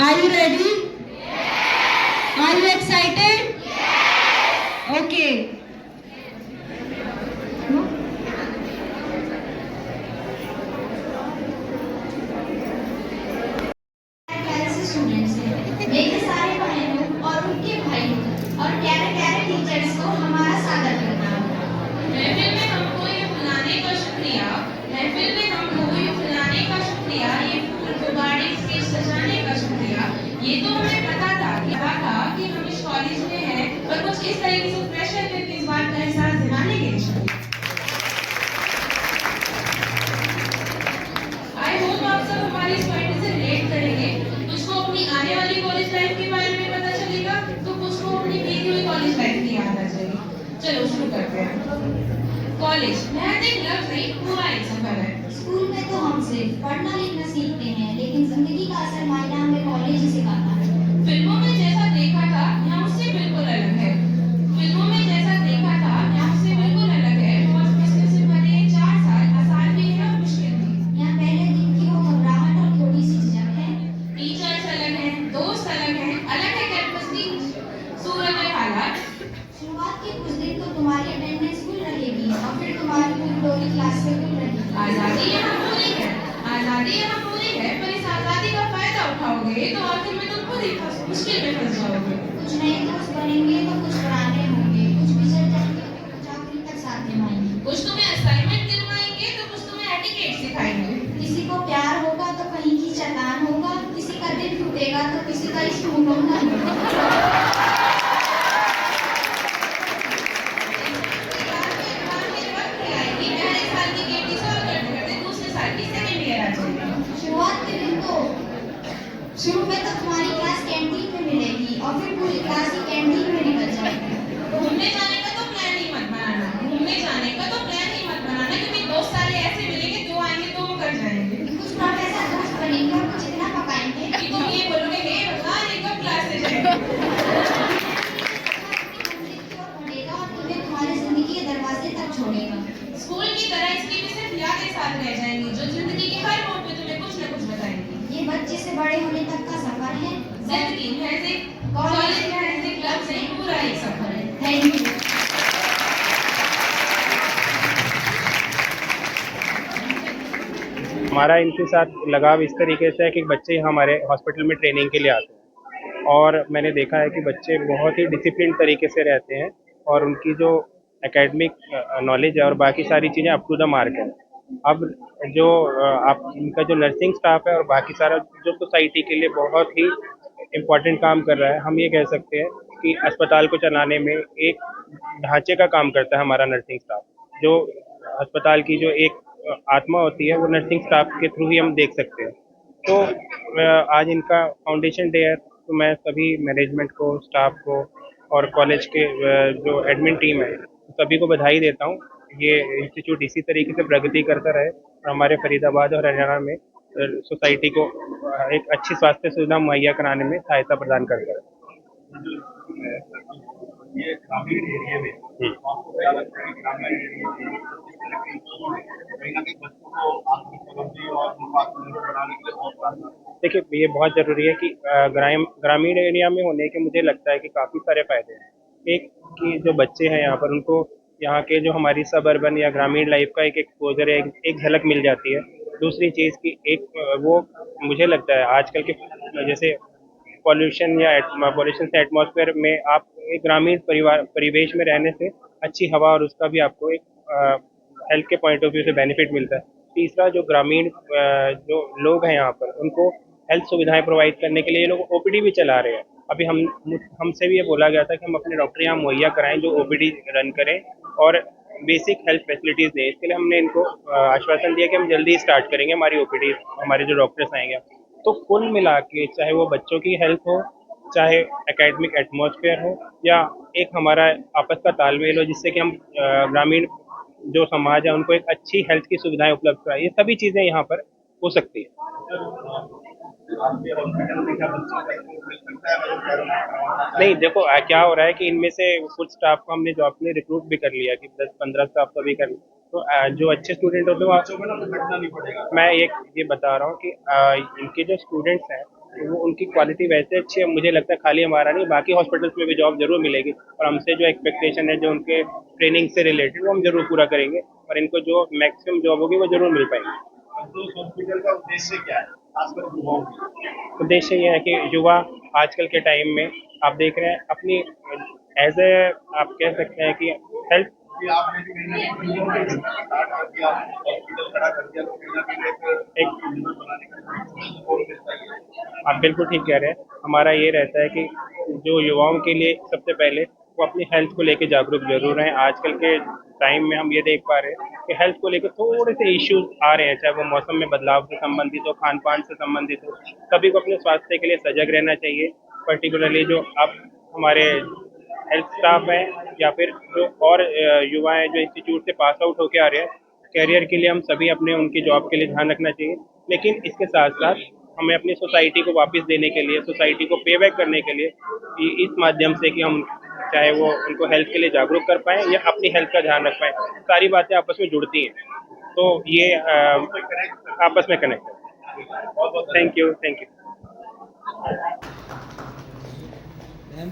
Are you ready? Are you excited? Okay. Students हैं मेरे सारे बहनों और उनके भाइयों और प्यारे प्यारे टीचर्स को हमारा स्वागत करना होगा। महफिल में हमको ये बुलाने का शुक्रिया, महफिल में हमको ये बुलाने का शुक्रिया, ये फूल गुब्बारे से सजाने का शुक्रिया। ये तो हमें पता था कि हम इस कॉलेज में हैं, पर कुछ इस तरीके से प्रेशर करके इस बात का एहसास दिलाने के लिए। आई होप आप सब हमारी इस पॉइंट से रिलेट करेंगे। कुछ को अपनी आने वाली कॉलेज लाइफ के बारे में पता चलेगा, तो कुछ को अपनी बीती हुई कॉलेज लाइफ की याद आ जाएगी। चलो शुरू करते हैं। कॉलेज महज एक लफ्ज नहीं, पूरा एक सफर है। स्कूल में तो हम सिर्फ पढ़ना लिखना सीखते हैं, लेकिन जिंदगी का असल मायना हमें कॉलेज ही सिखाता है। फिल्मों में जैसा देखा था यहाँ उससे बिल्कुल अलग है। फिल्मों में जैसा देखा था यहाँ उससे बिल्कुल अलग है। बहुत मुश्किल से भरे 4 साल आसान भी है और मुश्किल भी। यहाँ पहले दिन की वो घबराहट और थोड़ी सी झिझक है। टीचर्स अलग हैं, दोस्त अलग हैं, अलग है कैंपस की सूरत और हालात। शुरुआत के कुछ दिन तो तुम्हारी अटेंडेंस फुल रहेगी और फिर तुम्हारी पूरी डोरी क्लास में फुल रहेगी। आजादी यहाँ पूरी है, आजादी यहाँ पूरी है, पर इस आजादी का फायदा उठाओगे तो आखिर में तुम खुद ही मुश्किल में फंस जाओगे। कुछ नए दोस्त बनेंगे तो कुछ पुराने होंगे, कुछ बिछड़ जाएंगे तो कुछ आखिरी तक साथ निभाएंगे। कुछ तुम्हें असाइनमेंट दिलवाएंगे तो कुछ तुम्हें एटिकेट सिखाएंगे। किसी को प्यार होगा तो कहीं की शैतान होगा, किसी का दिल टूटेगा तो किसी का इश्क मुकम्मल होगा। शुरुआत के दिन तो शुरू में तो तुम्हारी क्लास कैंटीन में मिलेगी और फिर पूरी क्लास ही कैंटीन में निकल जाएगी। घूमने जाने का तो प्लान ही मत बनाना, घूमने जाने का तो प्लान ही मत बनाना, क्योंकि दोस्त सारे ऐसे मिलेंगे जो आएंगे तो वो कर जाएंगे। कुछ प्रोफेसर दोस्त बनेंगे और कुछ इतना पकाएंगे कि तुम ये बोलोगे हे भगवान ये कब क्लास से जाएंगे। और तुम्हें तुम्हारी जिंदगी के दरवाजे तक छोड़ेगा। स्कूल की तरह इसकी भी सिर्फ यादें साथ रह जाएंगी, जो जिंदगी के हर मोड़ पे तुम्हें कुछ न कुछ बताएंगी। ये बच्चे से बड़े होने तक का सफर है। जिंदगी महज एक कॉलेज महज एक लफ्ज नहीं, पूरा एक सफर है। Thank you. हमारा इनके साथ लगाव इस तरीके से है कि बच्चे हमारे हॉस्पिटल में ट्रेनिंग के लिए आते हैं और मैंने देखा है कि बच्चे बहुत ही डिसिप्लिन तरीके से रहते हैं और उनकी जो एकेडमिक नॉलेज है और बाकी सारी चीज़ें अप टू द मार्क है। अब जो आप इनका जो नर्सिंग स्टाफ है और बाकी सारा जो सोसाइटी के लिए बहुत ही इम्पोर्टेंट काम कर रहा है, हम ये कह सकते हैं कि अस्पताल को चलाने में एक ढांचे का काम करता है हमारा नर्सिंग स्टाफ। जो अस्पताल की जो एक आत्मा होती है वो नर्सिंग स्टाफ के थ्रू ही हम देख सकते हैं। तो आज इनका फाउंडेशन डे है, तो मैं सभी मैनेजमेंट को, स्टाफ को और कॉलेज के जो एडमिन टीम है सभी को बधाई देता हूँ। ये इंस्टीट्यूट इसी तरीके से प्रगति करता रहे और हमारे फरीदाबाद और हरियाणा में सोसाइटी को एक अच्छी स्वास्थ्य सुविधा मुहैया कराने में सहायता प्रदान करता रहे। ये ग्रामीण एरिया में आपको क्या लगता है कि ग्रामीण एरिया में कहीं ना कहीं बच्चों को आत्मसमृद्धि और उनको आत्मनिर्भर बनाने के लिए बहुत देखिए ये बहुत ज़रूरी है कि ग्रामीण एरिया में होने के मुझे लगता है कि काफ़ी सारे फ़ायदे हैं। एक कि जो बच्चे हैं यहाँ पर उनको यहाँ के जो हमारी सब अर्बन या ग्रामीण लाइफ का एक एक्सपोजर है, एक झलक मिल जाती है। दूसरी चीज़ की एक वो मुझे लगता है आजकल के जैसे पॉल्यूशन या पॉल्यूशन से एटमॉस्फेयर में आप एक ग्रामीण परिवेश में रहने से अच्छी हवा और उसका भी आपको एक हेल्थ के पॉइंट ऑफ व्यू से बेनिफिट मिलता है। तीसरा जो ग्रामीण जो लोग हैं यहाँ पर उनको हेल्थ सुविधाएं प्रोवाइड करने के लिए ये लोग ओपीडी भी चला रहे हैं। अभी हमसे भी ये बोला गया था कि हम अपने डॉक्टर यहाँ मुहैया कराएं जो ओपीडी रन करें और बेसिक हेल्थ फैसिलिटीज़ दें। इसके लिए हमने इनको आश्वासन दिया कि हम जल्दी स्टार्ट करेंगे हमारी ओपीडी, हमारे जो डॉक्टर्स आएंगे। तो कुल मिला के चाहे वो बच्चों की हेल्थ हो, चाहे एकेडमिक एटमॉस्फेयर हो या एक हमारा आपस का तालमेल हो जिससे कि हम ग्रामीण जो समाज है उनको एक अच्छी हेल्थ की सुविधाएं उपलब्ध कराएं, ये सभी चीज़ें यहाँ पर हो सकती है। आपके हॉस्पिटल में क्या बच्चों को मिल सकता है? नहीं देखो क्या हो रहा है कि इनमें से कुछ स्टाफ को हमने जॉब के लिए रिक्रूट भी कर लिया कि 10-15 स्टाफ तो अभी कर। तो जो अच्छे स्टूडेंट होते हैं बच्चों को ना तो कटना नहीं पड़ेगा। मैं ये बता रहा हूँ कि इनके जो स्टूडेंट्स हैं वो उनकी क्वालिटी वैसे अच्छी है, मुझे लगता है खाली हमारा नहीं बाकी हॉस्पिटल्स में भी जॉब जरूर मिलेगी, और हमसे जो एक्सपेक्टेशन है जो उनके ट्रेनिंग से रिलेटेड वो हम जरूर पूरा करेंगे, और इनको जो मैक्सिमम जॉब होगी वो जरूर मिल पाएंगी। तो उस हॉस्पिटल का उद्देश्य क्या है, खासकर युवाओं की? उद्देश्य ये है कि युवा आजकल के टाइम में आप देख रहे हैं अपनी एज ए आप कह सकते हैं कि हेल्थ कि आपने भी कहीं ना कहीं युवाओं के स्टार्ट कर दिया, हॉस्पिटल खड़ा कर दिया, तो कहीं ना कहीं एक बिजनेस बनाने का गोल मिलता ही है। आप बिल्कुल ठीक कह रहे हैं। हमारा ये रहता है कि जो युवाओं के लिए सबसे पहले वो अपनी हेल्थ को लेके जागरूक जरूर हैं। आजकल के टाइम में हम ये देख पा रहे हैं कि हेल्थ को लेकर थोड़े से इश्यूज आ रहे हैं, चाहे वो मौसम में बदलाव से संबंधित हो, खान पान से संबंधित हो। सभी को अपने स्वास्थ्य के लिए सजग रहना चाहिए। पर्टिकुलरली जो अब हमारे हेल्थ स्टाफ है या फिर जो और युवा हैं जो इंस्टीट्यूट से पास आउट होके आ रहे हैं, कैरियर के लिए हम सभी अपने उनकी जॉब के लिए ध्यान रखना चाहिए। लेकिन इसके साथ साथ हमें अपनी सोसाइटी को वापस देने के लिए, सोसाइटी को पे बैक करने के लिए इस माध्यम से कि हम चाहे वो उनको हेल्थ के लिए जागरूक कर पाएँ या अपनी हेल्थ का ध्यान रख पाएँ, सारी बातें आपस में जुड़ती हैं। तो ये आपस में कनेक्ट है। Thank you. मैम